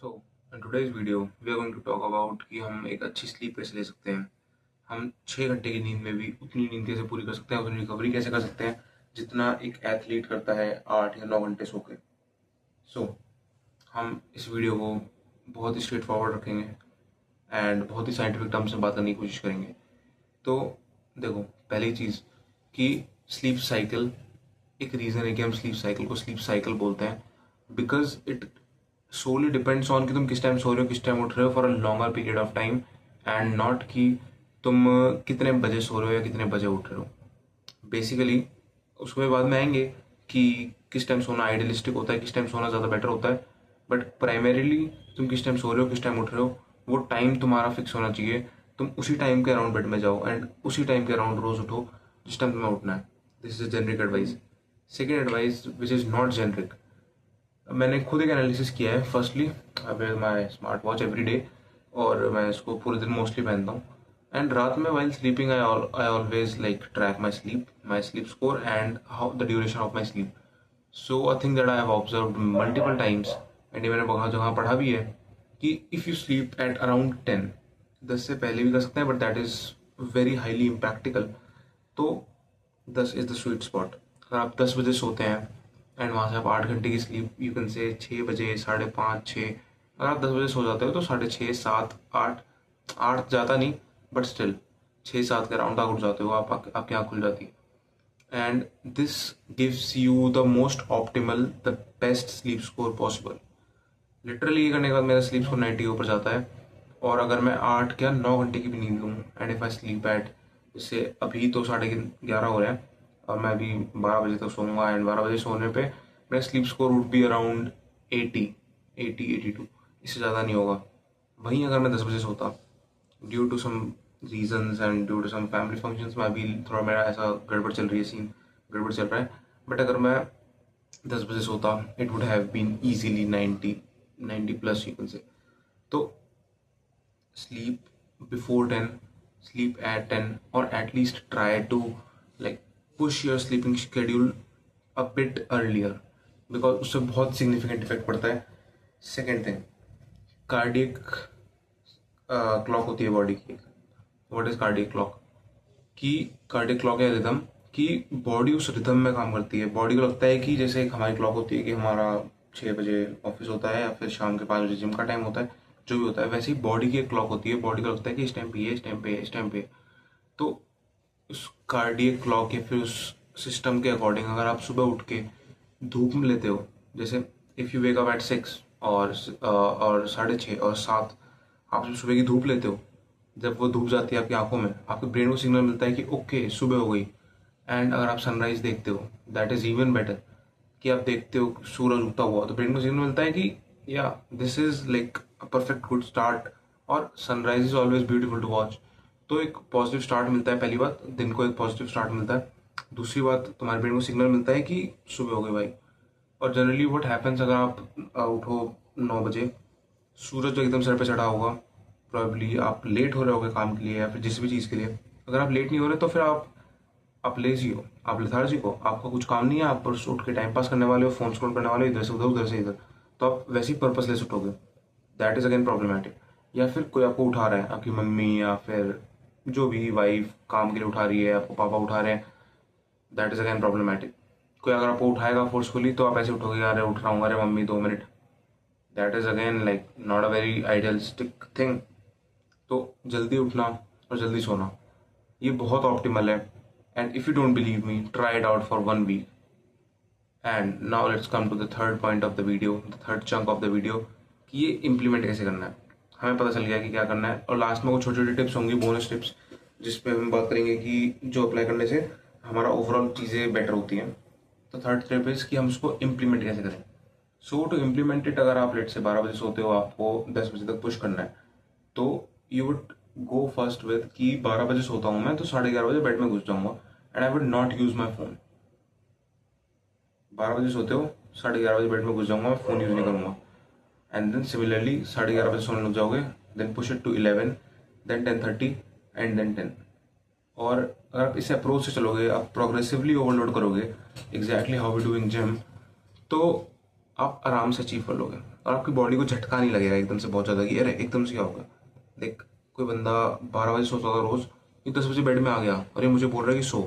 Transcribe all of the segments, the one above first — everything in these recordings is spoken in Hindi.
So in today's video we are going to talk about कि हम एक अच्छी स्लीप कैसे ले सकते हैं। हम 6 घंटे की नींद में भी उतनी नींद कैसे पूरी कर सकते हैं, उतनी रिकवरी कैसे कर सकते हैं जितना एक एथलीट करता है 8 या 9 घंटे सो के। सो हम इस वीडियो को बहुत ही स्ट्रेट फॉरवर्ड रखेंगे एंड बहुत ही साइंटिफिक टर्म्स में बात करने की कोशिश करेंगे। तो देखो, पहली चीज़ कि स्लीप साइकिल, एक रीज़न है कि हम स्लीप साइकिल को स्लीप साइकिल बोलते हैं because it solely depends on कि तुम किस टाइम सो रहे हो, किस टाइम उठ रहे हो for a longer period of time and not कि तुम कितने बजे सो रहे हो या कितने बजे उठ रहे हो। बेसिकली उसके बाद में आएंगे कि किस टाइम सोना आइडियलिस्टिक होता है, किस टाइम सोना ज़्यादा बेटर होता है। बट प्राइमरीली तुम किस टाइम सो रहे हो, किस टाइम उठ रहे हो, वो टाइम तुम्हारा फिक्स होना चाहिए। तुम उसी टाइम के अराउंड बेड में जाओ एंड उसी टाइम के अराउंड रोज उठो जिस टाइम तुम्हें उठना है। This is generic advice. Second advice which is not generic, मैंने खुद एक एनालिसिस किया है। Firstly I wear my smart watch every day और मैं इसको पूरे दिन मोस्टली पहनता हूँ। एंड रात में while sleeping I always like track my sleep score and how the duration of my sleep. So I think that I have observed multiple times and ये मैंने बहुत जगह पढ़ा भी है कि if you sleep at around 10, 10 से पहले भी कर सकते हैं but that is very highly impractical. तो 10 इज़ द स्वीट स्पॉट। अगर आप 10 बजे सोते हैं एंड वहाँ से आप 8 घंटे की स्लीप, यू कैन से 6 बजे, 5:30, 6, अगर आप 10 बजे सो जाते हो तो 6:30, 7, 8, 8 ज़्यादा नहीं बट स्टिल 6-7 के अराउंड आप उठ जाते हो, आपकी आँख खुल जाती है and this gives you the most optimal, the best sleep score possible. Literally ये करने के बाद मेरा स्लीप स्कोर 90 ऊपर जाता है। और अगर मैं 8 या 9 घंटे की भी नींद लूँ and if I sleep at, जैसे अभी तो 11:30 हो रहे हैं और मैं अभी 12 बजे तक सोऊंगा एंड 12 बजे सोने पे मेरा sleep score would be around 82। इससे ज़्यादा नहीं होगा। वहीं अगर मैं 10 बजे सोता, due to some reasons and due to some family functions में अभी थोड़ा मेरा ऐसा गड़बड़ चल रही है, सीन गड़बड़ चल रहा है, बट अगर मैं 10 बजे सोता it would have been easily 90 plus you can say. तो sleep before 10, sleep at 10, or at least try to like push your sleeping schedule a bit earlier because उससे बहुत significant effect पड़ता है। Second thing, cardiac clock होती है बॉडी की। What is cardiac clock? कि कार्डियक क्लॉक है रिदम, कि बॉडी उस रिदम में काम करती है। बॉडी को लगता है कि जैसे एक हमारी क्लॉक होती है कि हमारा 6 बजे ऑफिस होता है या फिर शाम के 5 बजे जिम का टाइम होता है, जो भी होता है वैसे ही बॉडी की एक क्लॉक होती है। बॉडी को लगता है कि इस टाइम पे ये, इस टाइम पे इस टाइम पे। तो उस कार्डियक क्लॉक या फिर उस सिस्टम के अकॉर्डिंग अगर आप सुबह उठ के धूप में लेते हो, जैसे if you wake up at 6 और 6:30 और 7, आप जब सुबह की धूप लेते हो, जब वो धूप जाती है आपकी आंखों में, आपके ब्रेन को सिग्नल मिलता है कि ओके सुबह हो गई। एंड अगर आप सनराइज देखते हो दैट इज इवन बेटर, कि आप देखते हो सूरज उगता हुआ तो ब्रेन को सिग्नल मिलता है कि या this is like a perfect good start, और sunrise is always beautiful to watch. तो एक पॉजिटिव स्टार्ट मिलता है। पहली बात, दिन को एक पॉजिटिव स्टार्ट मिलता है। दूसरी बात, तुम्हारे ब्रेन को सिग्नल मिलता है कि सुबह हो गई भाई। और जनरली व्हाट हैपेंस, अगर आप उठो 9 बजे, सूरज तो एकदम सर पे चढ़ा होगा, प्रॉब्ली आप लेट हो रहे होगे काम के लिए या फिर जिस भी चीज़ के लिए। अगर आप लेट नहीं हो रहे तो फिर आप लेजी हो, आप लेथार्जिक हो, आपका कुछ काम नहीं है, आप बस उठ के टाइम पास करने वाले हो, फोन स्क्रॉल करने वाले हो, इधर से उधर, उधर से इधर। तो आप वैसे ही पर्पसलेस उठोगे। That is again problematic. या फिर कोई आपको उठा रहा है, आपकी मम्मी या फिर जो भी वाइफ काम के लिए उठा रही है, आपको पापा उठा रहे हैं, दैट इज़ अगेन प्रॉब्लमेटिक। कोई अगर आपको उठाएगा फोर्सफुली तो आप ऐसे उठोगे, अरे उठ रहा हूँ, अरे mummy 2 minute. That is again like not a very idealistic thing. तो जल्दी उठना और जल्दी सोना ये बहुत ऑप्टिमल है। And if you don't believe me, try it out for 1 week. And now let's come to the third point of the video, the third chunk of the video, कि ये इम्प्लीमेंट कैसे करना है। हमें पता चल गया कि क्या करना है, और लास्ट में कुछ छोटी छोटी टिप्स होंगी, बोनस टिप्स, जिस पे हम बात करेंगे कि जो अप्लाई करने से हमारा ओवरऑल चीज़ें बेटर होती हैं। तो थर्ड टिप इज कि हम उसको इम्प्लीमेंट कैसे करें। सो टू इम्प्लीमेंट इट, अगर आप लेट से 12 बजे सोते हो, आपको 10 बजे तक पुश करना है, तो you would go first with कि 12 बजे सोता हूँ मैं तो 11:30 बजे बेड में घुस जाऊंगा and I would not use my phone. 12 बजे सोते हो, 11:30 बजे बेड में घुस जाऊंगा, मैं फोन यूज नहीं करूंगा। एंड देन सिमिलरली 11:30 बजे सोने लग जाओगे, then push it to 11, then 10:30 and then 10। और अगर आप इस अप्रोच से चलोगे, आप प्रोग्रेसिवली ओवरलोड करोगे, exactly how we do in gym, तो आप आराम से अचीव कर लोगे और आपकी बॉडी को झटका नहीं लगेगा एकदम से बहुत ज़्यादा कि अरे एकदम से क्या होगा। देख, कोई बंदा 12 बजे सोता था रोज़, ये 10 बजे बेड में आ गया और ये मुझे बोल रहा है कि सो।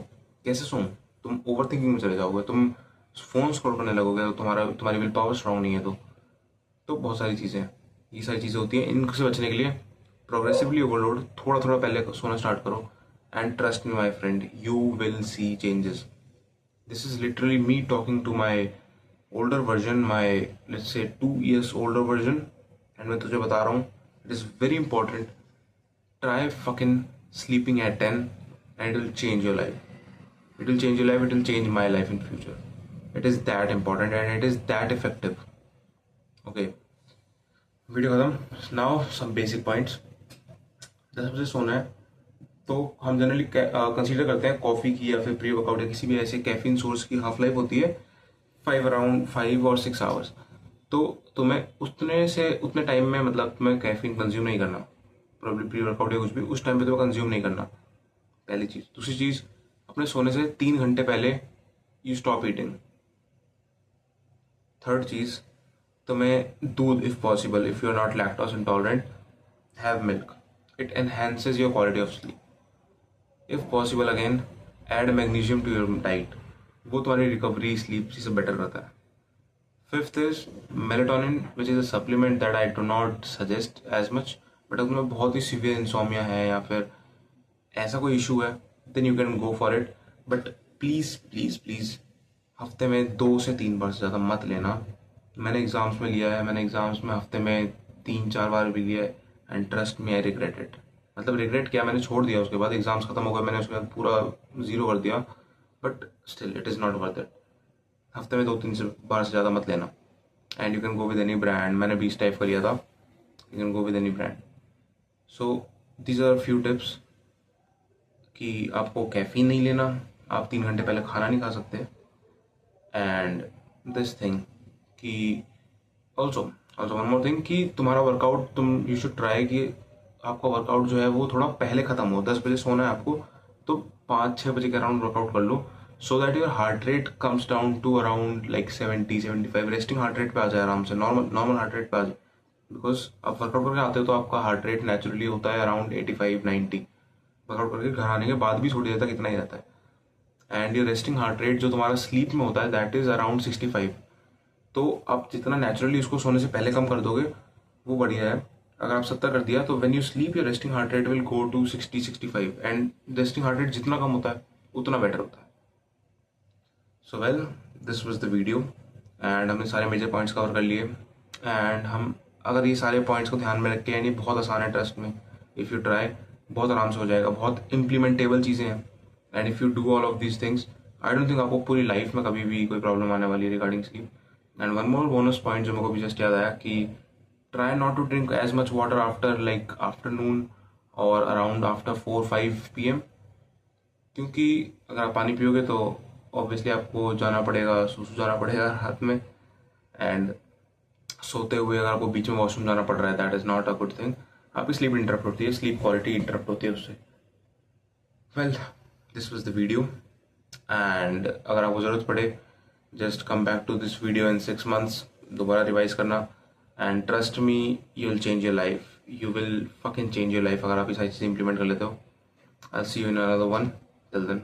कैसे सो? तुम ओवर थिंकिंग में चले जाओगे, तुम फ़ोन स्क्रॉल करने लगोगे, तो तुम्हारी विल पावर स्ट्रांग नहीं है। तो बहुत सारी चीज़ें, ये सारी चीज़ें होती हैं। इनसे बचने के लिए प्रोग्रेसिवली ओवरलोड, थोड़ा थोड़ा पहले सोना स्टार्ट करो। And trust me my friend, you will see changes. This is literally me talking to my older version, my let's say 2 years older version. And मैं तुझे बता रहा हूँ, it is very important. Try fucking sleeping at 10 and it will change your life. It will change your life, it will change my life in future. It is that important and it is that effective. Okay, video खत्म। Now some basic points. 10 बजे सोना है तो हम जनरली कंसीडर करते हैं कॉफ़ी की या फिर प्री वर्कआउट या किसी भी ऐसे कैफीन सोर्स की हाफ लाइफ होती है अराउंड 5 और 6 आवर्स। तो तुम्हें उतने टाइम में मतलब तुम्हें कैफीन कंज्यूम नहीं करना, प्रॉब्लम प्री वर्कआउट या कुछ भी उस टाइम पे तुम्हें कंज्यूम नहीं करना, पहली चीज़। दूसरी चीज़, अपने सोने से 3 घंटे पहले यू स्टॉप ईटिंग। थर्ड चीज़, तुम्हें दूध if possible, if you are not lactose intolerant, have milk. It enhances your quality of sleep. If possible again, add magnesium to your diet, वो तुम्हारी रिकवरी स्लीप से बेटर करता है। Fifth is melatonin, which is a supplement that I do not suggest as much. But अगर तुम्हें बहुत ही सीवियर इंसोमिया है या फिर ऐसा कोई इशू है, then you can go for it. But please please please हफ्ते में 2 से 3 बार से ज़्यादा मत लेना। मैंने एग्ज़ाम्स में लिया है, मैंने एग्ज़ाम्स में हफ्ते में 3-4 बार भी लिया है and trust me I regret it. मतलब रिग्रेट किया, मैंने छोड़ दिया, उसके बाद एग्ज़ाम्स ख़त्म हो गए, मैंने उसके बाद पूरा ज़ीरो कर दिया। But still it is not worth it. हफ्ते में 2-3 बार से ज़्यादा मत लेना। And you can go with any brand. मैंने 20 टाइप का लिया था, you can go with any brand. So these are few tips कि आपको कैफ़ीन नहीं लेना, आप 3 घंटे पहले खाना नहीं खा सकते। एंड दिस थिंग कि ऑल्सो वन मोर थिंग कि तुम्हारा वर्कआउट, यू शुड ट्राई कि आपका वर्कआउट जो है वो थोड़ा पहले ख़त्म हो। 10 बजे सोना है आपको, तो 5-6 बजे के अराउंड वर्कआउट कर लो, so that your heart rate comes down to around like 70-75। Resting heart rate पे आ जाए आराम से, नॉर्मल हार्ट रेट पे आ जाए। बिकॉज आप वर्कआउट करके आते हो तो आपका हार्ट रेट नेचुरली होता है अराउंड 85-90। वर्कआउट करके घर आने के बाद भी थोड़ी देर तक इतना ही रहता है। And your resting heart rate जो तुम्हारा स्लीप में होता है, दैट इज़ अराउंड 65। तो आप जितना नेचुरली उसको सोने से पहले कम कर दोगे वो बढ़िया है। अगर आप 70 कर दिया तो when you sleep your resting heart rate will go to 60-65। And resting heart rate जितना कम होता है उतना बेटर होता है। So well, this was the video and हमने सारे मेजर पॉइंट्स कवर कर लिए। एंड हम अगर ये सारे पॉइंट्स को ध्यान में रख के, यानी बहुत आसान है ट्रस्ट में, इफ़ यू ट्राई बहुत आराम से हो जाएगा, बहुत इम्प्लीमेंटेबल चीज़ें हैं। And if you do all of these things, I don't think आपको पूरी लाइफ में कभी भी कोई प्रॉब्लम आने वाली है regarding sleep. And one more bonus point जो मेरे को भी जस्ट याद आया कि try not to drink as much water after like afternoon और अराउंड आफ्टर 4-5 PM। क्योंकि अगर आप पानी पियोगे तो ऑब्वियसली आपको जाना पड़ेगा, सूसू जाना पड़ेगा रात में। एंड सोते हुए अगर आपको बीच में वॉशरूम जाना पड़ रहा है, that is not a good thing. आपकी स्लीप इंटरप्ट होती है, स्लीप क्वालिटी इंटरप्ट होती है उससे। Well, this was the video. And अगर आपको ज़रूरत पड़े, just come back to this video in 6 months, दोबारा रिवाइज करना। And trust me, you will change your life, you will fucking change your life अगर आप ये सारी चीज़ें इंप्लीमेंट कर लेते हो। I see you in another one. Till then.